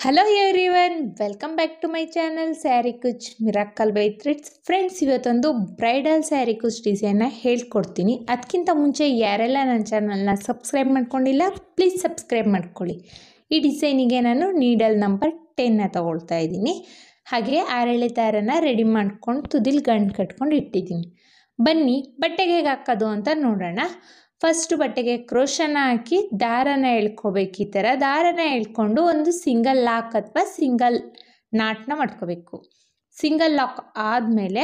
Hello everyone, welcome back to my channel saree kuchu miracle by threads. Friends, ಇವತ್ತೊಂದು bridal saree kuchu ಡಿಸೈನ್ನ ಹೇಳ್ಕೊಡ್ತೀನಿ. ಅದಕ್ಕಿಂತ ಮುಂಚೆ ಯಾರೆಲ್ಲ ನನ್ನ ಚಾನಲ್ನ ಸಬ್ಸ್ಕ್ರೈಬ್ ಮಾಡ್ಕೊಂಡಿಲ್ಲ, ಪ್ಲೀಸ್ ಸಬ್ಸ್ಕ್ರೈಬ್ ಮಾಡ್ಕೊಳ್ಳಿ. ಈ ಡಿಸೈನಿಗೆ ನಾನು ನೀಡಲ್ ನಂಬರ್ 10ನ ತೊಗೊಳ್ತಾ ಇದ್ದೀನಿ. ಹಾಗೆ ಆರೆಳೆ ದಾರನ ರೆಡಿ ಮಾಡ್ಕೊಂಡು ತುದಿಲಿ ಗಂಟು ಕಟ್ಕೊಂಡು ಇಟ್ಟಿದ್ದೀನಿ. ಬನ್ನಿ ಬಟ್ಟೆಗೆ ಹೇಗೆ ಹಾಕೋದು ಅಂತ ನೋಡೋಣ. ಫಸ್ಟು ಬಟ್ಟೆಗೆ ಕ್ರೋಶನ ಹಾಕಿ ದಾರನ ಎಳ್ಕೊಬೇಕು. ಈ ಥರ ದಾರನ ಎಳ್ಕೊಂಡು ಒಂದು ಸಿಂಗಲ್ ಲಾಕ್ ಅಥವಾ ಸಿಂಗಲ್ ನಾಟ್ನ ಮಾಡ್ಕೋಬೇಕು. ಸಿಂಗಲ್ ಲಾಕ್ ಆದಮೇಲೆ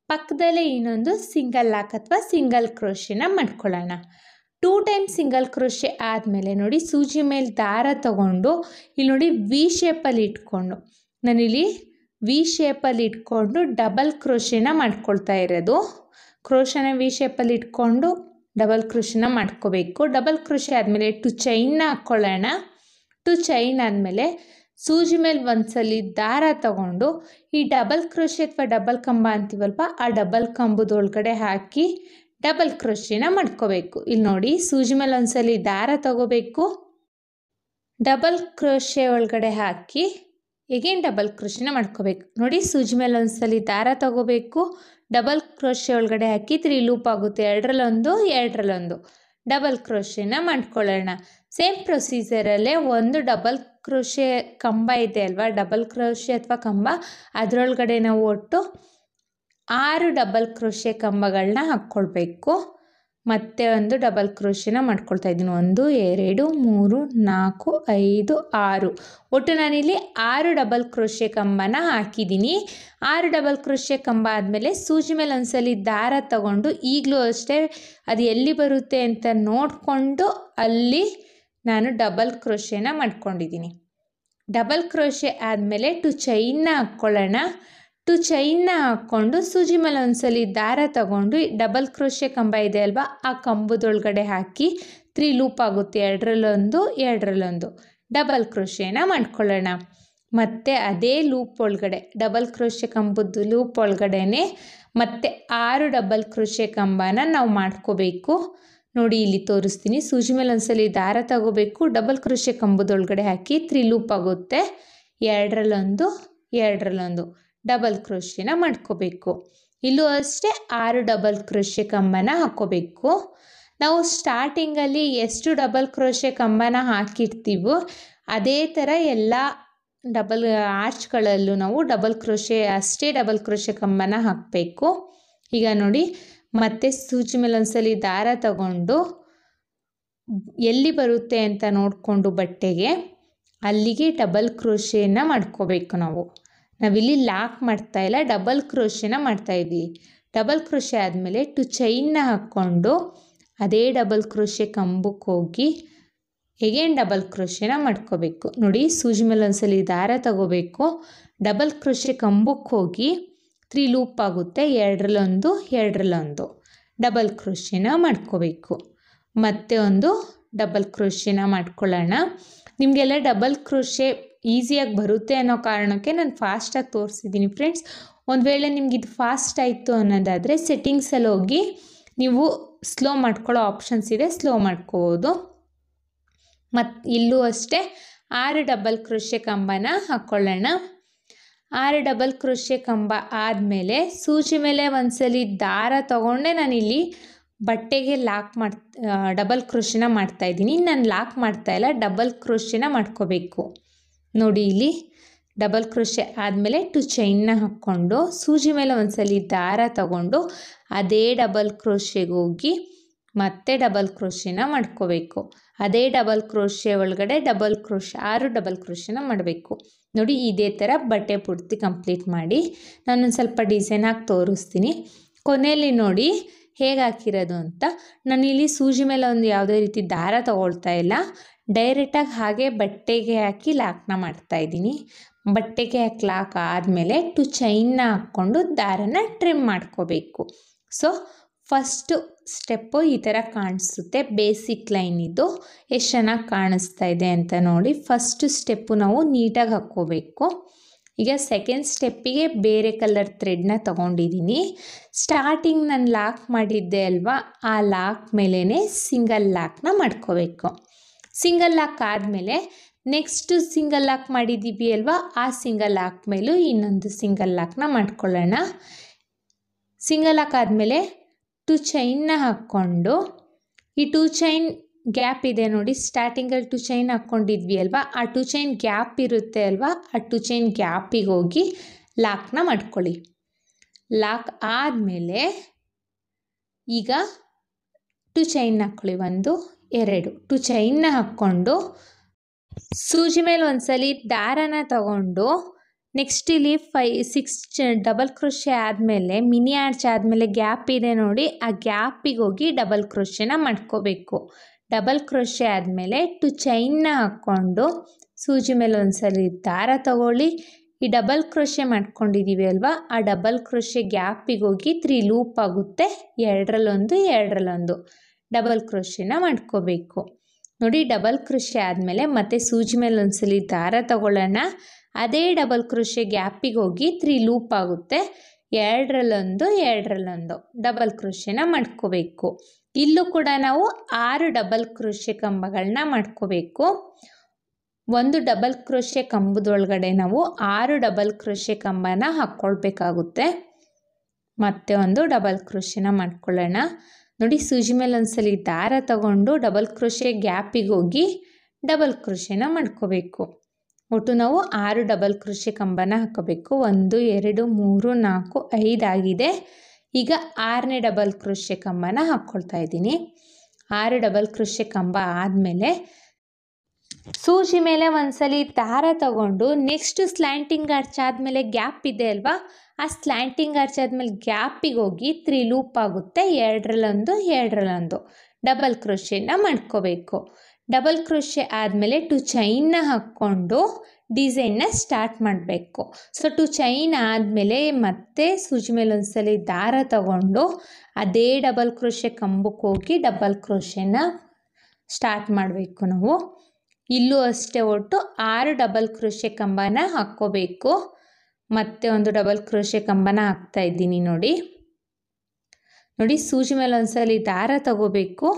ಪಕ್ಕದಲ್ಲೇ ಇನ್ನೊಂದು ಸಿಂಗಲ್ ಲಾಕ್ ಅಥವಾ ಸಿಂಗಲ್ ಕ್ರೋಶೆನ ಮಾಡ್ಕೊಳ್ಳೋಣ. 2 ಟೈಮ್ ಸಿಂಗಲ್ ಕ್ರೋಶೆ ಆದಮೇಲೆ ನೋಡಿ, ಸೂಜಿ ಮೇಲೆ ದಾರ ತಗೊಂಡು ಇಲ್ಲಿ ನೋಡಿ ವಿ ಶೇಪಲ್ಲಿ ಇಟ್ಕೊಂಡು, ನಾನಿಲ್ಲಿ ವಿ ಶೇಪಲ್ಲಿ ಇಟ್ಕೊಂಡು ಡಬಲ್ ಕ್ರೋಶೆನ ಮಾಡ್ಕೊಳ್ತಾ ಇರೋದು. ಕ್ರೋಶನ ವಿ ಶೇಪಲ್ಲಿ ಇಟ್ಕೊಂಡು ಡಬಲ್ ಕ್ರೋಶನ ಮಾಡ್ಕೋಬೇಕು. ಡಬಲ್ ಕ್ರೋಶೆ ಆದಮೇಲೆ 2 ಚೈನ್ನ ಹಾಕ್ಕೊಳ್ಳೋಣ. 2 ಚೈನ್ ಆದಮೇಲೆ ಸೂಜಿ ಮೇಲೆ ಒಂದ್ಸಲಿ ದಾರ ತಗೊಂಡು ಈ ಡಬಲ್ ಕ್ರೋಶೆ ಅಥವಾ ಡಬಲ್ ಕಂಬ ಅಂತೀವಲ್ಪ, ಆ ಡಬಲ್ ಕಂಬದೊಳಗಡೆ ಹಾಕಿ ಡಬಲ್ ಕ್ರೋಶೆನ ಮಾಡ್ಕೋಬೇಕು. ಇಲ್ಲಿ ನೋಡಿ, ಸೂಜಿ ಮೇಲೆ ಒಂದ್ಸಲಿ ದಾರ ತಗೋಬೇಕು, ಡಬಲ್ ಕ್ರೋಶೆ ಒಳಗಡೆ ಹಾಕಿ ಎಗೇನ್ ಡಬಲ್ ಕ್ರೋಶೆನ ಮಾಡ್ಕೋಬೇಕು. ನೋಡಿ, ಸೂಜಿ ಮೇಲೆ ಒಂದ್ಸಲಿ ದಾರ ತಗೋಬೇಕು, ಡಬಲ್ ಕ್ರೋಶೆ ಒಳಗಡೆ ಹಾಕಿ 3 ಲೂಪ್ ಆಗುತ್ತೆ. ಎರಡರಲ್ಲೊಂದು ಡಬಲ್ ಕ್ರೋಶೆನ ಮಾಡ್ಕೊಳ್ಳೋಣ. ಸೇಮ್ ಪ್ರೊಸೀಜರಲ್ಲೇ ಒಂದು ಡಬಲ್ ಕ್ರೋಶೆ ಕಂಬ ಇದೆ ಅಲ್ವಾ, ಡಬಲ್ ಕ್ರೋಶೆ ಅಥವಾ ಕಂಬ, ಅದರೊಳಗಡೆ ನಾವು ಒಟ್ಟು 6 ಡಬಲ್ ಕ್ರೋಶೆ ಕಂಬಗಳನ್ನ ಹಾಕ್ಕೊಳ್ಬೇಕು. ಮತ್ತೆ ಒಂದು ಡಬಲ್ ಕ್ರೋಶೆನ ಮಾಡ್ಕೊಳ್ತಾ ಇದ್ದೀನಿ. 1 2 3 4 5 6, ಒಟ್ಟು ನಾನಿಲ್ಲಿ 6 ಡಬಲ್ ಕ್ರೋಶೆ ಕಂಬನ ಹಾಕಿದ್ದೀನಿ. 6 ಡಬಲ್ ಕ್ರೋಶೆ ಕಂಬ ಆದಮೇಲೆ ಸೂಜಿ ಮೇಲೆ ಒಂದ್ಸಲಿ ದಾರ ತಗೊಂಡು, ಈಗಲೂ ಅಷ್ಟೇ ಅದು ಎಲ್ಲಿ ಬರುತ್ತೆ ಅಂತ ನೋಡಿಕೊಂಡು ಅಲ್ಲಿ ನಾನು ಡಬಲ್ ಕ್ರೋಶೆನ ಮಾಡ್ಕೊಂಡಿದ್ದೀನಿ. ಡಬಲ್ ಕ್ರೋಶೆ ಆದಮೇಲೆ 2 ಚೈನ್ನ ಹಾಕ್ಕೊಳ್ಳೋಣ. 2 ಚೈನ್ನ ಹಾಕ್ಕೊಂಡು ಸೂಜಿ ಮೇಲೆ ಒಂದ್ಸಲಿ ದಾರ ತಗೊಂಡು ಡಬಲ್ ಕ್ರೋಶೆ ಕಂಬ ಇದೆ ಅಲ್ವಾ, ಆ ಕಂಬದೊಳಗಡೆ ಹಾಕಿ 3 ಲೂಪ್ ಆಗುತ್ತೆ. ಎರಡರಲ್ಲೊಂದು ಡಬಲ್ ಕ್ರೋಶೆನ ಮಾಡ್ಕೊಳ್ಳೋಣ. ಮತ್ತು ಅದೇ ಲೂಪ್ ಒಳಗಡೆ ಡಬಲ್ ಕ್ರೋಶೆ ಕಂಬದ ಲೂಪ್ ಒಳಗಡೆನೆ ಮತ್ತೆ 6 ಡಬಲ್ ಕ್ರೋಶೆ ಕಂಬನ ನಾವು ಮಾಡ್ಕೋಬೇಕು. ನೋಡಿ, ಇಲ್ಲಿ ತೋರಿಸ್ತೀನಿ. ಸೂಜಿ ಮೇಲೆ ಒಂದ್ಸಲಿ ದಾರ ತಗೋಬೇಕು, ಡಬಲ್ ಕ್ರೋಶೆ ಕಂಬದೊಳಗಡೆ ಹಾಕಿ 3 ಲೂಪ್ ಆಗುತ್ತೆ. ಎರಡರಲ್ಲೊಂದು ಡಬಲ್ ಕ್ರೋಶೆನ ಮಾಡ್ಕೋಬೇಕು. ಇಲ್ಲೂ ಅಷ್ಟೇ 6 ಡಬಲ್ ಕ್ರೋಶೆ ಕಂಬನ ಹಾಕ್ಕೋಬೇಕು. ನಾವು ಸ್ಟಾರ್ಟಿಂಗಲ್ಲಿ ಎಷ್ಟು ಡಬಲ್ ಕ್ರೋಶೆ ಕಂಬನ ಹಾಕಿರ್ತೀವೋ ಅದೇ ಥರ ಎಲ್ಲ ಡಬಲ್ ಆರ್ಚ್ಗಳಲ್ಲೂ ನಾವು ಡಬಲ್ ಕ್ರೋಶೆ ಕಂಬನ ಹಾಕಬೇಕು. ಈಗ ನೋಡಿ, ಮತ್ತೆ ಸೂಜಿ ಮೇಲೆ ಒಂದ್ಸಲಿ ದಾರ ತಗೊಂಡು ಎಲ್ಲಿ ಬರುತ್ತೆ ಅಂತ ನೋಡಿಕೊಂಡು ಬಟ್ಟೆಗೆ ಅಲ್ಲಿಗೆ ಡಬಲ್ ಕ್ರೋಶೆನ ಮಾಡ್ಕೋಬೇಕು. ನಾವಿಲ್ಲಿ ಲಾಕ್ ಮಾಡ್ತಾ ಇಲ್ಲ, ಡಬಲ್ ಕ್ರೋಶೆನ ಮಾಡ್ತಾಯಿದ್ದೀವಿ. ಡಬಲ್ ಕ್ರೋಶೆ ಆದಮೇಲೆ 2 ಚೈನ್ನ ಹಾಕ್ಕೊಂಡು ಅದೇ ಡಬಲ್ ಕ್ರೋಶೆ ಕಂಬಕ್ಕೆ ಹೋಗಿ ಎಗೇನ್ ಡಬಲ್ ಕ್ರೋಶೆನ ಮಾಡ್ಕೋಬೇಕು. ನೋಡಿ, ಸೂಜಿ ಮೇಲೆ ಒಂದ್ಸಲಿ ದಾರ ತಗೋಬೇಕು, ಡಬಲ್ ಕ್ರೋಶೆ ಕಂಬಕ್ಕೆ ಹೋಗಿ 3 ಲೂಪ್ ಆಗುತ್ತೆ. ಎರಡರಲ್ಲೊಂದು ಡಬಲ್ ಕ್ರೋಶೆನ ಮಾಡ್ಕೋಬೇಕು. ಮತ್ತೆ ಒಂದು ಡಬಲ್ ಕ್ರೋಶೆನ ಮಾಡ್ಕೊಳ್ಳೋಣ. ನಿಮಗೆಲ್ಲ ಡಬಲ್ ಕ್ರೋಶೆ ಈಸಿಯಾಗಿ ಬರುತ್ತೆ ಅನ್ನೋ ಕಾರಣಕ್ಕೆ ನಾನು ಫಾಸ್ಟಾಗಿ ತೋರಿಸಿದ್ದೀನಿ ಫ್ರೆಂಡ್ಸ್. ಒಂದು ವೇಳೆ ನಿಮ್ಗೆ ಇದು ಫಾಸ್ಟ್ ಆಯಿತು ಅನ್ನೋದಾದರೆ ಸೆಟ್ಟಿಂಗ್ಸಲ್ಲಿ ಹೋಗಿ ನೀವು ಸ್ಲೋ ಮಾಡ್ಕೊಳ್ಳೋ ಆಪ್ಷನ್ಸ್ ಇದೆ, ಸ್ಲೋ ಮಾಡ್ಕೋಬೋದು. ಮತ್ತು ಇಲ್ಲೂ ಅಷ್ಟೇ 6 ಡಬಲ್ ಕ್ರೋಶೆ ಕಂಬನ ಹಾಕ್ಕೊಳ್ಳೋಣ. 6 ಡಬಲ್ ಕ್ರೋಶೆ ಕಂಬ ಆದಮೇಲೆ ಸೂಜಿ ಮೇಲೆ ಒಂದ್ಸಲಿ ದಾರ ತಗೊಂಡೆ ನಾನಿಲ್ಲಿ ಬಟ್ಟೆಗೆ ಡಬಲ್ ಕ್ರೋಶೆನ ಮಾಡ್ತಾಯಿದ್ದೀನಿ. ನಾನು ಲಾಕ್ ಮಾಡ್ತಾಯಿಲ್ಲ, ಡಬಲ್ ಕ್ರೋಶೆನ ಮಾಡ್ಕೋಬೇಕು. ನೋಡಿ, ಇಲ್ಲಿ ಡಬಲ್ ಕ್ರೋಶೆ ಆದಮೇಲೆ 2 ಚೈನ್ನ ಹಾಕ್ಕೊಂಡು ಸೂಜಿ ಮೇಲೆ ಒಂದ್ಸಲಿ ದಾರ ತಗೊಂಡು ಅದೇ ಡಬಲ್ ಕ್ರೋಶೆಗೆ ಹೋಗಿ ಮತ್ತೆ ಡಬಲ್ ಕ್ರೋಶೆನ ಮಾಡ್ಕೋಬೇಕು. ಅದೇ ಡಬಲ್ ಕ್ರೋಶೆ ಒಳಗಡೆ 6 ಡಬಲ್ ಕ್ರೋಶೆನ ಮಾಡಬೇಕು. ನೋಡಿ, ಇದೇ ಥರ ಬಟ್ಟೆ ಪೂರ್ತಿ ಕಂಪ್ಲೀಟ್ ಮಾಡಿ ನಾನೊಂದು ಸ್ವಲ್ಪ ಡಿಸೈನ್ ಹಾಕಿ ತೋರಿಸ್ತೀನಿ. ಕೊನೆಯಲ್ಲಿ ನೋಡಿ ಹೇಗೆ ಹಾಕಿರೋದು ಅಂತ. ನಾನಿಲ್ಲಿ ಸೂಜಿ ಮೇಲೆ ಒಂದು ಯಾವುದೇ ರೀತಿ ದಾರ ತಗೊಳ್ತಾ ಇಲ್ಲ, ಡೈರೆಕ್ಟಾಗಿ ಹಾಗೆ ಬಟ್ಟೆಗೆ ಹಾಕಿ ಲಾಕ್ನ ಮಾಡ್ತಾಯಿದ್ದೀನಿ. ಬಟ್ಟೆಗೆ ಹಾಕಿ ಲಾಕ್ ಆದಮೇಲೆ 2 ಚೈನ್ನ ಹಾಕ್ಕೊಂಡು ದಾರನ ಟ್ರಿಮ್ ಮಾಡ್ಕೋಬೇಕು. ಸೊ ಫಸ್ಟು ಸ್ಟೆಪ್ಪು ಈ ಥರ ಕಾಣಿಸುತ್ತೆ. ಬೇಸಿಕ್ ಲೈನ್ ಇದು ಎಷ್ಟು ಚೆನ್ನಾಗಿ ಕಾಣಿಸ್ತಾ ಇದೆ ಅಂತ ನೋಡಿ. ಫಸ್ಟು ಸ್ಟೆಪ್ಪು ನಾವು ನೀಟಾಗಿ ಹಾಕ್ಕೋಬೇಕು. ಈಗ ಸೆಕೆಂಡ್ ಸ್ಟೆಪ್ಪಿಗೆ ಬೇರೆ ಕಲರ್ ಥ್ರೆಡ್ನ ತೊಗೊಂಡಿದ್ದೀನಿ. ಸ್ಟಾರ್ಟಿಂಗ್ ನಾನು ಲಾಕ್ ಮಾಡಿದ್ದೆ ಅಲ್ವಾ, ಆ ಲಾಕ್ ಮೇಲೇ ಸಿಂಗಲ್ ಲಾಕ್ನ ಮಾಡ್ಕೋಬೇಕು. ಸಿಂಗಲ್ ಲಾಕ್ ಆದಮೇಲೆ ನೆಕ್ಸ್ಟ್ ಸಿಂಗಲ್ ಲಾಕ್ ಮಾಡಿದ್ದೀವಿ ಅಲ್ವಾ, ಆ ಸಿಂಗಲ್ ಲಾಕ್ ಮೇಲೂ ಇನ್ನೊಂದು ಸಿಂಗಲ್ ಲಾಕ್ನ ಮಾಡ್ಕೊಳ್ಳೋಣ. ಸಿಂಗಲ್ ಲಾಕ್ ಆದಮೇಲೆ 2 ಚೈನ್ನ ಹಾಕ್ಕೊಂಡು ಈ 2 ಚೈನ್ ಗ್ಯಾಪ್ ಇದೆ ನೋಡಿ, ಸ್ಟಾರ್ಟಿಂಗಲ್ಲಿ 2 ಚೈನ್ ಹಾಕ್ಕೊಂಡಿದ್ವಿ ಅಲ್ವಾ, ಆ 2 ಚೈನ್ ಗ್ಯಾಪ್ ಇರುತ್ತೆ ಅಲ್ವಾ, ಆ 2 ಚೈನ್ ಗ್ಯಾಪಿಗೆ ಹೋಗಿ ಲಾಕ್ನ ಮಾಡ್ಕೊಳ್ಳಿ. ಲಾಕ್ ಆದಮೇಲೆ ಈಗ 2 ಚೈನ್ ಹಾಕ್ಕೊಳ್ಳಿ, 1 2 2 ಚೈನ್ನ ಹಾಕ್ಕೊಂಡು ಸೂಜಿ ಮೇಲೆ ಒಂದ್ಸಲಿ ದಾರನ ತಗೊಂಡು ನೆಕ್ಸ್ಟ್ ಇಲ್ಲಿ 6 ಡಬಲ್ ಕ್ರೋಶೆ ಆದಮೇಲೆ ಮಿನಿ ಆರ್ಚ್ ಆದಮೇಲೆ ಗ್ಯಾಪ್ ಇದೆ ನೋಡಿ, ಆ ಗ್ಯಾಪಿಗೆ ಹೋಗಿ ಡಬಲ್ ಕ್ರೋಶೆನ ಮಾಡ್ಕೋಬೇಕು. ಡಬಲ್ ಕ್ರೋಶೆ ಆದಮೇಲೆ 2 ಚೈನ್ನ ಹಾಕ್ಕೊಂಡು ಸೂಜಿ ಮೇಲೆ ಒಂದ್ಸಲಿ ದಾರ ತಗೊಳ್ಳಿ. ಈ ಡಬಲ್ ಕ್ರೋಶೆ ಮಾಡ್ಕೊಂಡಿದ್ದೀವಿ ಅಲ್ವಾ, ಆ ಡಬಲ್ ಕ್ರೋಶೆ ಗ್ಯಾಪಿಗೆ ಹೋಗಿ 3 ಲೂಪ್ ಆಗುತ್ತೆ, 2ರಲ್ಲೊಂದು 2ರಲ್ಲೊಂದು ಡಬಲ್ ಕ್ರೋಶೆನ ಮಾಡ್ಕೋಬೇಕು ನೋಡಿ. ಡಬಲ್ ಕ್ರೋಶೆ ಆದಮೇಲೆ ಮತ್ತೆ ಸೂಜಿ ಮೇಲೆ ಒಂದ್ಸಲಿ ದಾರ ತಗೊಳ್ಳೋಣ. ಅದೇ ಡಬಲ್ ಕ್ರೋಶೆ ಗ್ಯಾಪಿಗೆ ಹೋಗಿ 3 ಲೂಪ್ ಆಗುತ್ತೆ, 2ರಲ್ಲೊಂದು 2ರಲ್ಲೊಂದು ಡಬಲ್ ಕ್ರೋಶೆನ ಮಾಡ್ಕೋಬೇಕು. ಇಲ್ಲೂ ಕೂಡ ನಾವು 6 ಡಬಲ್ ಕ್ರೋಶೆ ಕಂಬಗಳನ್ನ ಮಾಡ್ಕೋಬೇಕು. ಒಂದು ಡಬಲ್ ಕ್ರೋಶೆ ಕಂಬದೊಳಗಡೆ ನಾವು 6 ಡಬಲ್ ಕ್ರೋಶೆ ಕಂಬನ ಹಾಕ್ಕೊಳ್ಬೇಕಾಗುತ್ತೆ. ಮತ್ತೆ ಒಂದು ಡಬಲ್ ಕ್ರೋಶೆನ ಮಾಡ್ಕೊಳ್ಳೋಣ ನೋಡಿ. ಸೂಜಿ ಮೇಲೆ ಒಂದ್ಸಲಿ ದಾರ ತಗೊಂಡು ಡಬಲ್ ಕ್ರೋಶೆ ಗ್ಯಾಪಿಗೆ ಹೋಗಿ ಡಬಲ್ ಕ್ರೋಶೆನ ಮಾಡ್ಕೋಬೇಕು. ಒಟ್ಟು ನಾವು 6 ಡಬಲ್ ಕ್ರೋಶೆ ಕಂಬನ ಹಾಕೋಬೇಕು. 1 2 3 4 5 ಆಗಿದೆ. ಈಗ 6ನೇ ಡಬಲ್ ಕ್ರೋಶೆ ಕಂಬನ ಹಾಕ್ಕೊಳ್ತಾ ಇದ್ದೀನಿ. 6 ಡಬಲ್ ಕ್ರೋಶೆ ಕಂಬ ಆದಮೇಲೆ ಸೂಜಿ ಮೇಲೆ ಒಂದ್ಸಲಿ ದಾರ ತಗೊಂಡು ನೆಕ್ಸ್ಟ್ ಸ್ಲ್ಯಾಂಟಿಂಗ್ ಆರ್ಚ್ ಆದಮೇಲೆ ಗ್ಯಾಪ್ ಇದೆ ಅಲ್ವಾ, ಆ ಸ್ಲ್ಯಾಂಟಿಂಗ್ ಆರ್ಚ್ ಆದಮೇಲೆ ಗ್ಯಾಪಿಗೆ ಹೋಗಿ 3 ಲೂಪ್ ಆಗುತ್ತೆ, 2ರಲ್ಲೊಂದು 2ರಲ್ಲೊಂದು ಡಬಲ್ ಕ್ರೋಶೆನ ಮಾಡ್ಕೋಬೇಕು. ಡಬಲ್ ಕ್ರೋಶೆ ಆದಮೇಲೆ 2 ಚೈನ್ನ ಹಾಕ್ಕೊಂಡು ಡಿಸೈನ್ನ ಸ್ಟಾರ್ಟ್ ಮಾಡಬೇಕು. ಸೊ 2 ಚೈನ್ ಆದಮೇಲೆ ಮತ್ತೆ ಸೂಜಿ ಮೇಲೆ ಒಂದ್ಸಲಿ ದಾರ ತಗೊಂಡು ಅದೇ ಡಬಲ್ ಕ್ರೋಶೆ ಕಂಬಕ್ಕೆ ಹೋಗಿ ಡಬಲ್ ಕ್ರೋಶೆನ ಸ್ಟಾರ್ಟ್ ಮಾಡಬೇಕು ನಾವು. ಇಲ್ಲೂ ಅಷ್ಟೇ ಒಟ್ಟು 6 ಡಬಲ್ ಕ್ರೋಶೆ ಕಂಬನ ಹಾಕ್ಕೋಬೇಕು. ಮತ್ತೆ ಒಂದು ಡಬಲ್ ಕ್ರೋಶೆ ಕಂಬನ ಹಾಕ್ತಾ ಇದ್ದೀನಿ ನೋಡಿ. ಸೂಜಿ ಮೇಲೆ ಒಂದ್ಸಲಿ ದಾರ ತಗೋಬೇಕು.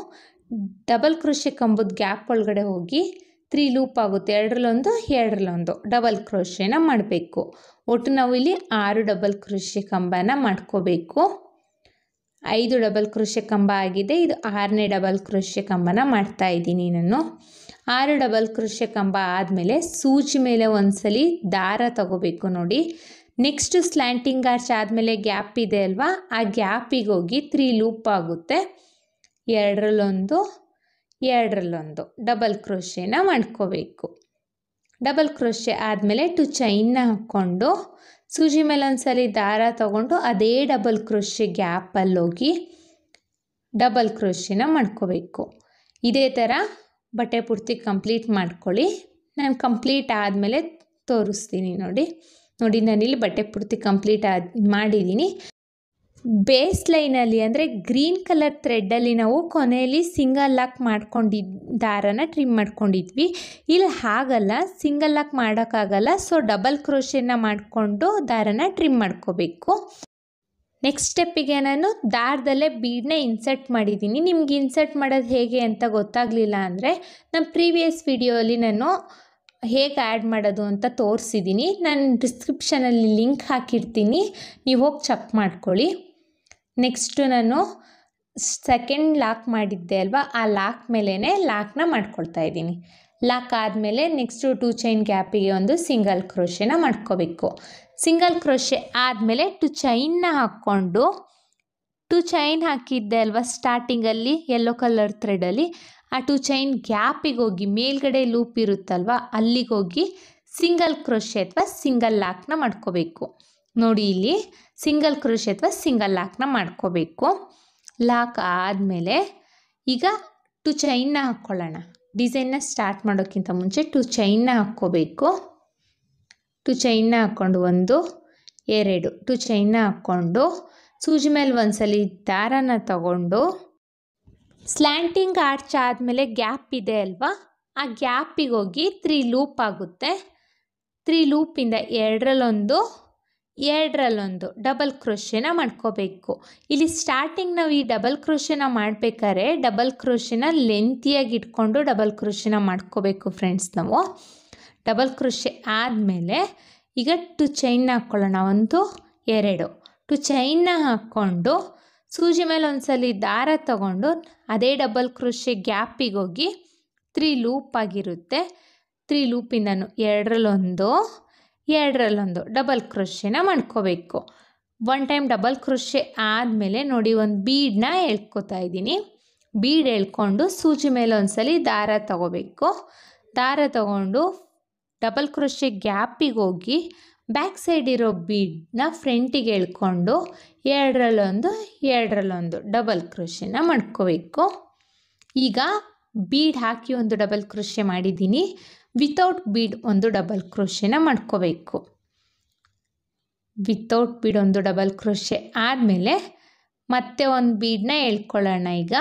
ಡಬಲ್ ಕ್ರೋಶೆ ಕಂಬದ ಗ್ಯಾಪ್ ಒಳಗಡೆ ಹೋಗಿ 3 ಲೂಪ್ ಆಗುತ್ತೆ, 2ರಲ್ಲೊಂದು 2ರಲ್ಲೊಂದು ಡಬಲ್ ಕ್ರೋಶೆನ ಮಾಡಬೇಕು. ಒಟ್ಟು ನಾವು ಇಲ್ಲಿ 6 ಡಬಲ್ ಕ್ರೋಶೆ ಕಂಬನ ಮಾಡ್ಕೋಬೇಕು. 5 ಡಬಲ್ ಕ್ರೋಶೆ ಕಂಬ ಆಗಿದೆ. ಇದು 6ನೇ ಡಬಲ್ ಕ್ರೋಶೆ ಕಂಬನ ಮಾಡ್ತಾ ಇದ್ದೀನಿ ನಾನು. 6 ಡಬಲ್ ಕ್ರೋಶೆ ಕಂಬ ಆದಮೇಲೆ ಸೂಜಿ ಮೇಲೆ ಒಂದ್ಸಲಿ ದಾರ ತಗೋಬೇಕು ನೋಡಿ. ನೆಕ್ಸ್ಟ್ ಸ್ಲ್ಯಾಂಟಿಂಗ್ ಆರ್ಚ್ ಆದಮೇಲೆ ಗ್ಯಾಪ್ ಇದೆ ಅಲ್ವಾ, ಆ ಗ್ಯಾಪಿಗೆ ಹೋಗಿ 3 ಲೂಪ್ ಆಗುತ್ತೆ, 2ರಲ್ಲೊಂದು 2ರಲ್ಲೊಂದು ಡಬಲ್ ಕ್ರೋಶೆನ ಮಾಡ್ಕೋಬೇಕು. ಡಬಲ್ ಕ್ರೋಶೆ ಆದಮೇಲೆ 2 ಚೈನ್ನ ಹಾಕ್ಕೊಂಡು ಸೂಜಿ ಮೇಲೆ ಒಂದ್ಸಲಿ ದಾರ ತಗೊಂಡು ಅದೇ ಡಬಲ್ ಕ್ರೋಶೆ ಗ್ಯಾಪಲ್ಲಿ ಹೋಗಿ ಡಬಲ್ ಕ್ರೋಶೆನ ಮಾಡ್ಕೋಬೇಕು. ಇದೇ ಥರ ಬಟ್ಟೆ ಪೂರ್ತಿ ಕಂಪ್ಲೀಟ್ ಮಾಡ್ಕೊಳ್ಳಿ. ನಾನು ಕಂಪ್ಲೀಟ್ ಆದಮೇಲೆ ತೋರಿಸ್ತೀನಿ ನೋಡಿ. ನಾನಿಲ್ಲಿ ಬಟ್ಟೆ ಪೂರ್ತಿ ಕಂಪ್ಲೀಟ್ ಮಾಡಿದ್ದೀನಿ. ಬೇಸ್ ಲೈನಲ್ಲಿ ಅಂದರೆ ಗ್ರೀನ್ ಕಲರ್ ಥ್ರೆಡ್ಡಲ್ಲಿ ನಾವು ಕೊನೆಯಲ್ಲಿ ಸಿಂಗಲ್ ಲಾಕ್ ದಾರನ ಟ್ರಿಮ್ ಮಾಡ್ಕೊಂಡಿದ್ವಿ. ಇಲ್ಲಿ ಹಾಗಲ್ಲ, ಸಿಂಗಲ್ ಲಾಕ್ ಮಾಡೋಕ್ಕಾಗಲ್ಲ. ಸೊ ಡಬಲ್ ಕ್ರೋಶೆನ ಮಾಡಿಕೊಂಡು ದಾರನ ಟ್ರಿಮ್ ಮಾಡ್ಕೋಬೇಕು. ನೆಕ್ಸ್ಟ್ ಸ್ಟೆಪ್ಪಿಗೆ ನಾನು ದಾರದಲ್ಲೇ ಬೀಡನ್ನ ಇನ್ಸರ್ಟ್ ಮಾಡಿದ್ದೀನಿ. ನಿಮ್ಗೆ ಇನ್ಸರ್ಟ್ ಮಾಡೋದು ಹೇಗೆ ಅಂತ ಗೊತ್ತಾಗಲಿಲ್ಲ ಅಂದರೆ ನಮ್ಮ ಪ್ರೀವಿಯಸ್ ವಿಡಿಯೋಲಿ ನಾನು ಹೇಗೆ ಆ್ಯಡ್ ಮಾಡೋದು ಅಂತ ತೋರಿಸಿದ್ದೀನಿ. ನಾನು ಡಿಸ್ಕ್ರಿಪ್ಷನಲ್ಲಿ ಲಿಂಕ್ ಹಾಕಿರ್ತೀನಿ, ನೀವು ಹೋಗಿ ಚೆಕ್ ಮಾಡ್ಕೊಳ್ಳಿ. ನೆಕ್ಸ್ಟು ನಾನು ಸೆಕೆಂಡ್ ಲಾಕ್ ಮಾಡಿದ್ದೆ ಅಲ್ವಾ, ಆ ಲಾಕ್ ಮೇಲೇ ಲಾಕ್ನ ಮಾಡ್ಕೊಳ್ತಾ ಇದ್ದೀನಿ. ಲಾಕ್ ಆದಮೇಲೆ ನೆಕ್ಸ್ಟು 2 ಚೈನ್ ಗ್ಯಾಪಿಗೆ ಒಂದು ಸಿಂಗಲ್ ಕ್ರೋಶೆನ ಮಾಡ್ಕೋಬೇಕು. ಸಿಂಗಲ್ ಕ್ರೋಶೆ ಆದಮೇಲೆ 2 ಚೈನ್ನ ಹಾಕ್ಕೊಂಡು 2 ಚೈನ್ ಹಾಕಿದ್ದೆ ಅಲ್ವಾ ಸ್ಟಾರ್ಟಿಂಗಲ್ಲಿ ಯೆಲ್ಲೋ ಕಲರ್ ಥ್ರೆಡಲ್ಲಿ, ಆ 2 ಚೈನ್ ಗ್ಯಾಪಿಗೆ ಹೋಗಿ ಮೇಲ್ಗಡೆ ಲೂಪ್ ಇರುತ್ತಲ್ವ ಅಲ್ಲಿಗೆ ಹೋಗಿ ಸಿಂಗಲ್ ಕ್ರೋಶೆ ಅಥವಾ ಸಿಂಗಲ್ ಲಾಕ್ನ ಮಾಡ್ಕೋಬೇಕು. ನೋಡಿ ಇಲ್ಲಿ ಸಿಂಗಲ್ ಕ್ರೋಶೆ ಅಥವಾ ಸಿಂಗಲ್ ಲಾಕ್ನ ಮಾಡ್ಕೋಬೇಕು. ಲಾಕ್ ಆದಮೇಲೆ ಈಗ 2 ಚೈನ್ನ ಹಾಕ್ಕೊಳ್ಳೋಣ. ಡಿಸೈನ್ನ ಸ್ಟಾರ್ಟ್ ಮಾಡೋಕ್ಕಿಂತ ಮುಂಚೆ 2 ಚೈನ್ನ ಹಾಕ್ಕೋಬೇಕು. 2 ಚೈನ್ನ ಹಾಕ್ಕೊಂಡು 1 2 2 ಚೈನ್ನ ಹಾಕ್ಕೊಂಡು ಸೂಜಿ ಮೇಲೆ ಒಂದ್ಸಲಿ ದಾರನ ತಗೊಂಡು ಸ್ಲ್ಯಾಂಟಿಂಗ್ ಆರ್ಚ್ ಆದಮೇಲೆ ಗ್ಯಾಪ್ ಇದೆ ಅಲ್ವಾ, ಆ ಗ್ಯಾಪಿಗೆ ಹೋಗಿ 3 ಲೂಪ್ ಆಗುತ್ತೆ. 3 ಲೂಪಿಂದ 2ರಲ್ಲೊಂದು ಎರಡರಲ್ಲೊಂದು ಡಬಲ್ ಕ್ರೋಶೆನ ಮಾಡ್ಕೋಬೇಕು. ಇಲ್ಲಿ ಸ್ಟಾರ್ಟಿಂಗ್ ನಾವು ಈ ಡಬಲ್ ಕ್ರೋಶೆನ ಮಾಡಬೇಕಾದ್ರೆ ಡಬಲ್ ಕ್ರೋಶೆನ ಲೆಂತಿಯಾಗಿ ಇಟ್ಕೊಂಡು ಡಬಲ್ ಕ್ರೋಶೆನ ಮಾಡ್ಕೋಬೇಕು ಫ್ರೆಂಡ್ಸ್. ನಾವು ಡಬಲ್ ಕ್ರೋಶೆ ಆದಮೇಲೆ ಈಗ 2 ಚೈನ್ನ ಹಾಕ್ಕೊಳ್ಳೋಣ. 1 2 2 ಚೈನ್ನ ಹಾಕ್ಕೊಂಡು ಸೂಜಿ ಮೇಲೆ ಒಂದ್ಸಲಿ ದಾರ ತಗೊಂಡು ಅದೇ ಡಬಲ್ ಕ್ರೋಶೆ ಗ್ಯಾಪಿಗೆ ಹೋಗಿ 3 ಲೂಪ್ ಆಗಿರುತ್ತೆ. 3 ಲೂಪಿಂದನು ಎರಡರಲ್ಲೊಂದು ಡಬಲ್ ಕ್ರೋಶೆನ ಮಾಡ್ಕೋಬೇಕು. 1 ಟೈಮ್ ಡಬಲ್ ಕ್ರೋಶೆ ಆದಮೇಲೆ ನೋಡಿ ಒಂದು ಬೀಡನ್ನ ಎಳ್ಕೊತಾ ಇದ್ದೀನಿ. ಬೀಡ್ ಎಳ್ಕೊಂಡು ಸೂಜಿ ಮೇಲೆ ಒಂದ್ಸಲಿ ದಾರ ತಗೋಬೇಕು. ದಾರ ತಗೊಂಡು ಡಬಲ್ ಕ್ರೋಶೆ ಗ್ಯಾಪಿಗೆ ಹೋಗಿ ಬ್ಯಾಕ್ ಸೈಡ್ ಇರೋ ಬೀಡನ್ನ ಫ್ರಂಟಿಗೆ ಎಳ್ಕೊಂಡು ಎರಡರಲ್ಲೊಂದು ಡಬಲ್ ಕ್ರೋಶೆನ ಮಾಡ್ಕೋಬೇಕು. ಈಗ ಬೀಡ್ ಹಾಕಿ ಒಂದು ಡಬಲ್ ಕ್ರೋಶೆ ಮಾಡಿದ್ದೀನಿ. ವಿತೌಟ್ ಬೀಡ್ ಒಂದು ಡಬಲ್ ಕ್ರೋಶೆನ ಮಾಡ್ಕೋಬೇಕು. ವಿತೌಟ್ ಬೀಡ್ ಒಂದು ಡಬಲ್ ಕ್ರೋಶೆ ಆದಮೇಲೆ ಮತ್ತೆ ಒಂದು ಬೀಡನ್ನ ಎಳ್ಕೊಳ್ಳೋಣ. ಈಗ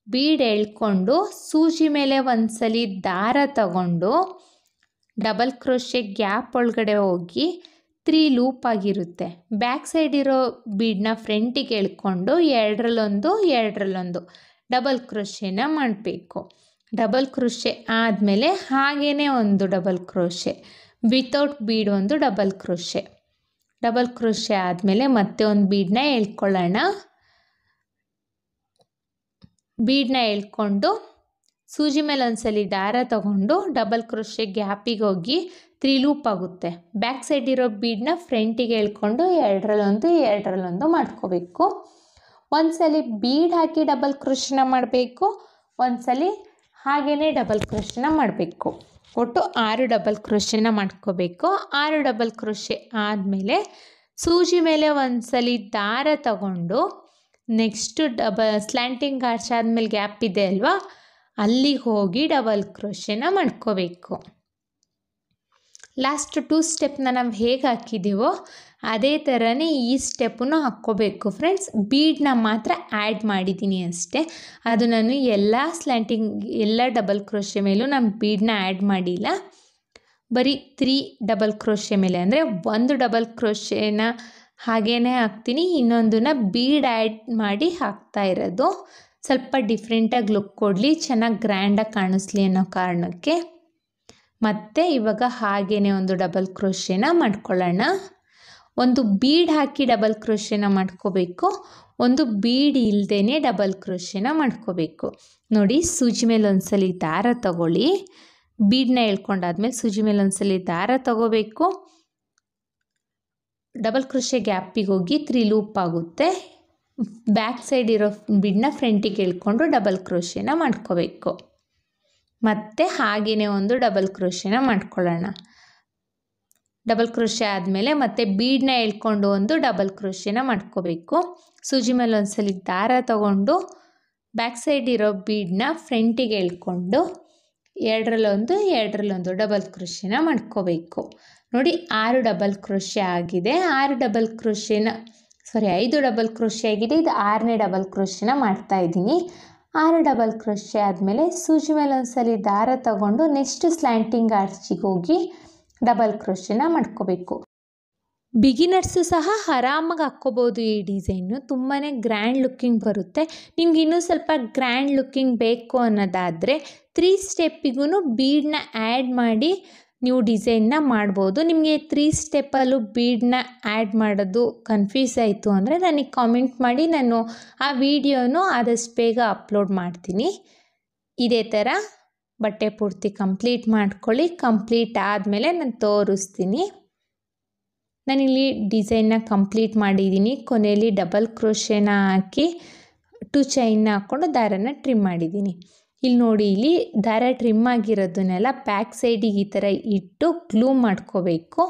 ಬೀಡ್ ಎಳ್ಕೊಂಡು ಸೂಜಿ ಮೇಲೆ ಒಂದ್ಸಲಿ ದಾರ ತಗೊಂಡು ಡಬಲ್ ಕ್ರೋಶೆ ಗ್ಯಾಪ್ ಒಳಗಡೆ ಹೋಗಿ 3 ಲೂಪ್ ಆಗಿರುತ್ತೆ. ಬ್ಯಾಕ್ ಸೈಡ್ ಇರೋ ಬೀಡನ್ನ ಫ್ರಂಟಿಗೆ ಎಳ್ಕೊಂಡು ಎರಡರಲ್ಲೊಂದು ಡಬಲ್ ಕ್ರೋಶೆನ ಮಾಡಬೇಕು. ಡಬಲ್ ಕ್ರೋಶೆ ಆದಮೇಲೆ ಹಾಗೇ ಒಂದು ಡಬಲ್ ಕ್ರೋಶೆ, ವಿತೌಟ್ ಬೀಡ್ ಒಂದು ಡಬಲ್ ಕ್ರೋಶೆ. ಡಬಲ್ ಕ್ರೋಶೆ ಆದಮೇಲೆ ಮತ್ತೆ ಒಂದು ಬೀಡನ್ನ ಎಳ್ಕೊಳ್ಳೋಣ. ಬೀಡನ್ನ ಎಳ್ಕೊಂಡು ಸೂಜಿ ಮೇಲೆ ಒಂದ್ಸಲಿ ದಾರ ತಗೊಂಡು ಡಬಲ್ ಕ್ರೋಶೆ ಗ್ಯಾಪಿಗೆ ಹೋಗಿ 3 ಲೂಪ್ ಆಗುತ್ತೆ. ಬ್ಯಾಕ್ ಸೈಡ್ ಇರೋ ಬೀಡನ್ನ ಫ್ರಂಟಿಗೆ ಎಳ್ಕೊಂಡು ಎರಡರಲ್ಲೊಂದು ಮಾಡ್ಕೋಬೇಕು. ಒಂದ್ಸಲಿ ಬೀಡ್ ಹಾಕಿ ಡಬಲ್ ಕ್ರೋಶೆನ ಮಾಡಬೇಕು, ಒಂದ್ಸಲಿ ಹಾಗೇ ಡಬಲ್ ಕ್ರೋಶೆನ ಮಾಡಬೇಕು. ಒಟ್ಟು 6 ಡಬಲ್ ಕ್ರೋಶೆನ ಮಾಡ್ಕೋಬೇಕು. 6 ಡಬಲ್ ಕ್ರೋಶೆ ಆದಮೇಲೆ ಸೂಜಿ ಮೇಲೆ ಒಂದ್ಸಲಿ ದಾರ ತಗೊಂಡು ನೆಕ್ಸ್ಟು ಸ್ಲ್ಯಾಂಟಿಂಗ್ ಆರ್ಚ್ ಆದಮೇಲೆ ಗ್ಯಾಪ್ ಇದೆ ಅಲ್ವಾ, ಅಲ್ಲಿಗೆ ಹೋಗಿ ಡಬಲ್ ಕ್ರೋಶೆನ ಮಾಡ್ಕೋಬೇಕು. ಲಾಸ್ಟ್ 2 ಸ್ಟೆಪ್ನ ನಾವು ಹೇಗೆ ಹಾಕಿದ್ದೀವೋ ಅದೇ ಥರನೇ ಈ ಸ್ಟೆಪ್ಪನ್ನು ಹಾಕ್ಕೋಬೇಕು ಫ್ರೆಂಡ್ಸ್. ಬೀಡನ್ನ ಮಾತ್ರ ಆ್ಯಡ್ ಮಾಡಿದ್ದೀನಿ ಅಷ್ಟೇ. ಅದು ನಾನು ಎಲ್ಲ ಡಬಲ್ ಕ್ರೋಶೆ ಮೇಲೂ ನಾನು ಬೀಡನ್ನ ಆ್ಯಡ್ ಮಾಡಿಲ್ಲ. ಬರೀ 3 ಡಬಲ್ ಕ್ರೋಶೆ ಮೇಲೆ ಅಂದರೆ ಒಂದು ಡಬಲ್ ಕ್ರೋಶೆನ ಹಾಗೇ ಹಾಕ್ತೀನಿ, ಇನ್ನೊಂದನ್ನ ಬೀಡ್ ಆ್ಯಡ್ ಮಾಡಿ ಹಾಕ್ತಾ ಇರೋದು. ಸ್ವಲ್ಪ ಡಿಫ್ರೆಂಟಾಗಿ ಲುಕ್ ಕೊಡಲಿ, ಚೆನ್ನಾಗಿ ಗ್ರ್ಯಾಂಡಾಗಿ ಕಾಣಿಸ್ಲಿ ಅನ್ನೋ ಕಾರಣಕ್ಕೆ. ಮತ್ತು ಇವಾಗ ಹಾಗೇ ಒಂದು ಡಬಲ್ ಕ್ರೋಶೆನ ಮಾಡ್ಕೊಳ್ಳೋಣ. ಒಂದು ಬೀಡ್ ಹಾಕಿ ಡಬಲ್ ಕ್ರೋಶೆನ ಮಾಡ್ಕೋಬೇಕು, ಒಂದು ಬೀಡ್ ಇಲ್ಲದೇ ಡಬಲ್ ಕ್ರೋಶೆನ ಮಾಡ್ಕೋಬೇಕು. ನೋಡಿ, ಸೂಜಿ ಮೇಲೆ ಒಂದ್ಸಲಿ ದಾರ ತಗೊಳ್ಳಿ. ಬೀಡನ್ನ ಎಳ್ಕೊಂಡಾದ್ಮೇಲೆ ಸೂಜಿ ಮೇಲೆ ಒಂದ್ಸಲಿ ದಾರ ತಗೋಬೇಕು. ಡಬಲ್ ಕ್ರೋಶೆ ಗ್ಯಾಪಿಗೆ ಹೋಗಿ 3 ಲೂಪ್ ಆಗುತ್ತೆ. ಬ್ಯಾಕ್ ಸೈಡ್ ಇರೋ ಬೀಡನ್ನ ಫ್ರಂಟಿಗೆ ಎಳ್ಕೊಂಡು ಡಬಲ್ ಕ್ರೋಶೆನ ಮಾಡ್ಕೋಬೇಕು. ಮತ್ತು ಹಾಗೇ ಒಂದು ಡಬಲ್ ಕ್ರೋಶೆನ ಮಾಡ್ಕೊಳ್ಳೋಣ. ಡಬಲ್ ಕ್ರೋಶೆ ಆದಮೇಲೆ ಮತ್ತೆ ಬೀಡನ್ನ ಎಳ್ಕೊಂಡು ಒಂದು ಡಬಲ್ ಕ್ರೋಶೆನ ಮಾಡ್ಕೋಬೇಕು. ಸೂಜಿ ಮೇಲೆ ಒಂದ್ಸಲಿ ದಾರ ತಗೊಂಡು ಬ್ಯಾಕ್ ಸೈಡ್ ಇರೋ ಬೀಡನ್ನ ಫ್ರಂಟಿಗೆ ಎಳ್ಕೊಂಡು ಎರಡರಲ್ಲೊಂದು ಡಬಲ್ ಕ್ರೋಶೆನ ಮಾಡ್ಕೋಬೇಕು. ನೋಡಿ, 6 ಡಬಲ್ ಕ್ರೋಶೆ ಆಗಿದೆ. 5 ಡಬಲ್ ಕ್ರೋಶೆ ಆಗಿದೆ. ಇದು 6ನೇ ಡಬಲ್ ಕ್ರೋಶೆನ ಮಾಡ್ತಾಯಿದ್ದೀನಿ. 6 ಡಬಲ್ ಕ್ರೋಶೆ ಆದಮೇಲೆ ಸೂಜಿ ಮೇಲೆ ಒಂದ್ಸಲಿ ದಾರ ತಗೊಂಡು ನೆಕ್ಸ್ಟ್ ಸ್ಲ್ಯಾಂಟಿಂಗ್ ಆರ್ಚಿಗೆ ಹೋಗಿ ಡಬಲ್ ಕ್ರೋಶೆನ ಮಾಡ್ಕೋಬೇಕು. ಬಿಗಿನರ್ಸು ಸಹ ಆರಾಮಾಗಿ ಹಾಕ್ಕೋಬೋದು. ಈ ಡಿಸೈನು ತುಂಬಾ ಗ್ರ್ಯಾಂಡ್ ಲುಕ್ಕಿಂಗ್ ಬರುತ್ತೆ. ನಿಮ್ಗೆ ಇನ್ನೂ ಸ್ವಲ್ಪ ಗ್ರ್ಯಾಂಡ್ ಲುಕ್ಕಿಂಗ್ ಬೇಕು ಅನ್ನೋದಾದರೆ 3 ಸ್ಟೆಪ್ಪಿಗೂ ಬೀಡನ್ನ ಆ್ಯಡ್ ಮಾಡಿ ನೀವು ಡಿಸೈನ್ನ ಮಾಡ್ಬೋದು. ನಿಮಗೆ 3 ಸ್ಟೆಪ್ಪಲ್ಲೂ ಬೀಡನ್ನ ಆ್ಯಡ್ ಮಾಡೋದು ಕನ್ಫ್ಯೂಸ್ ಆಯಿತು ಅಂದರೆ ನನಗೆ ಕಾಮೆಂಟ್ ಮಾಡಿ, ನಾನು ಆ ವಿಡಿಯೋನು ಆದಷ್ಟು ಬೇಗ ಅಪ್ಲೋಡ್ ಮಾಡ್ತೀನಿ. ಇದೇ ಥರ ಬಟ್ಟೆ ಪೂರ್ತಿ ಕಂಪ್ಲೀಟ್ ಮಾಡ್ಕೊಳ್ಳಿ. ಕಂಪ್ಲೀಟ್ ಆದಮೇಲೆ ನಾನು ತೋರಿಸ್ತೀನಿ. ನಾನಿಲ್ಲಿ ಡಿಸೈನ್ನ ಕಂಪ್ಲೀಟ್ ಮಾಡಿದ್ದೀನಿ. ಕೊನೆಯಲ್ಲಿ ಡಬಲ್ ಕ್ರೋಶೆನ ಹಾಕಿ 2 ಚೈನ್ನ ಹಾಕ್ಕೊಂಡು ದಾರನ ಟ್ರಿಮ್ ಮಾಡಿದ್ದೀನಿ. ಇಲ್ಲಿ ನೋಡಿ, ಇಲ್ಲಿ ದಾರ ಟ್ರಿಮ್ ಆಗಿರೋದನ್ನೆಲ್ಲ ಬ್ಯಾಕ್ ಸೈಡಿಗೆ ಈ ಥರ ಇಟ್ಟು ಗ್ಲೂ ಮಾಡ್ಕೋಬೇಕು.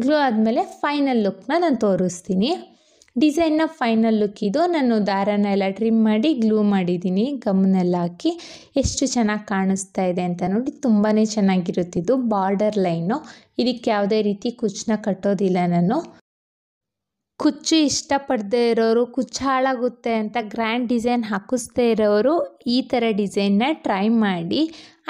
ಗ್ಲೂ ಆದಮೇಲೆ ಫೈನಲ್ ಲುಕ್ನ ನಾನು ತೋರಿಸ್ತೀನಿ. ಡಿಸೈನ್ನ ಫೈನಲ್ ಲುಕ್ ಇದು. ನಾನು ದಾರನ ಎಲ್ಲ ಟ್ರಿಮ್ ಮಾಡಿ ಗ್ಲೂ ಮಾಡಿದ್ದೀನಿ, ಗಮ್ನೆಲ್ಲ ಹಾಕಿ. ಎಷ್ಟು ಚೆನ್ನಾಗಿ ಕಾಣಿಸ್ತಾ ಇದೆ ಅಂತ ನೋಡಿ. ತುಂಬಾ ಚೆನ್ನಾಗಿರುತ್ತಿದ್ದು ಬಾರ್ಡರ್ ಲೈನು. ಇದಕ್ಕೆ ಯಾವುದೇ ರೀತಿ ಕುಚ್ಚನ್ನ ಕಟ್ಟೋದಿಲ್ಲ ನಾನು. ಕುಚ್ಚು ಇಷ್ಟಪಡದೇ ಇರೋರು, ಕುಚ್ಚು ಹಾಳಾಗುತ್ತೆ ಅಂತ ಗ್ರ್ಯಾಂಡ್ ಡಿಸೈನ್ ಹಾಕಿಸ್ದೇ ಇರೋರು ಈ ಥರ ಡಿಸೈನ್ನ ಟ್ರೈ ಮಾಡಿ.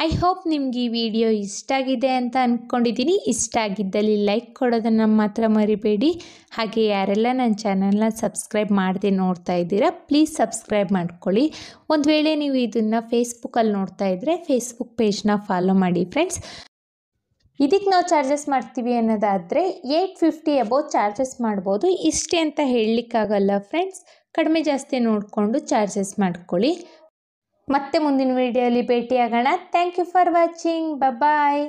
ಐ ಹೋಪ್ ನಿಮ್ಗೆ ಈ ವಿಡಿಯೋ ಇಷ್ಟ ಆಗಿದೆ ಅಂತ ಅಂದ್ಕೊಂಡಿದ್ದೀನಿ. ಇಷ್ಟ ಆಗಿದ್ದಲ್ಲಿ ಲೈಕ್ ಕೊಡೋದನ್ನು ಮಾತ್ರ ಮರಿಬೇಡಿ. ಹಾಗೆ ಯಾರೆಲ್ಲ ನನ್ನ ಚಾನಲ್ನ ಸಬ್ಸ್ಕ್ರೈಬ್ ಮಾಡದೆ ನೋಡ್ತಾ ಇದ್ದೀರಾ, ಪ್ಲೀಸ್ ಸಬ್ಸ್ಕ್ರೈಬ್ ಮಾಡ್ಕೊಳ್ಳಿ. ಒಂದು ವೇಳೆ ನೀವು ಇದನ್ನು ಫೇಸ್ಬುಕ್ಕಲ್ಲಿ ನೋಡ್ತಾ ಇದ್ದರೆ ಫೇಸ್ಬುಕ್ ಪೇಜ್ನ ಫಾಲೋ ಮಾಡಿ ಫ್ರೆಂಡ್ಸ್. ಇದಕ್ಕೆ ನಾವು ಚಾರ್ಜಸ್ ಮಾಡ್ತೀವಿ ಅನ್ನೋದಾದರೆ 850 ಅಬೌವ್ ಚಾರ್ಜಸ್ ಮಾಡ್ಬೋದು. ಇಷ್ಟೇ ಅಂತ ಹೇಳಲಿಕ್ಕಾಗಲ್ಲ ಫ್ರೆಂಡ್ಸ್, ಕಡಿಮೆ ಜಾಸ್ತಿ ನೋಡಿಕೊಂಡು ಚಾರ್ಜಸ್ ಮಾಡ್ಕೊಳ್ಳಿ. ಮತ್ತೆ ಮುಂದಿನ ವಿಡಿಯೋಲಿ ಭೇಟಿಯಾಗೋಣ. Thank you for watching. Bye.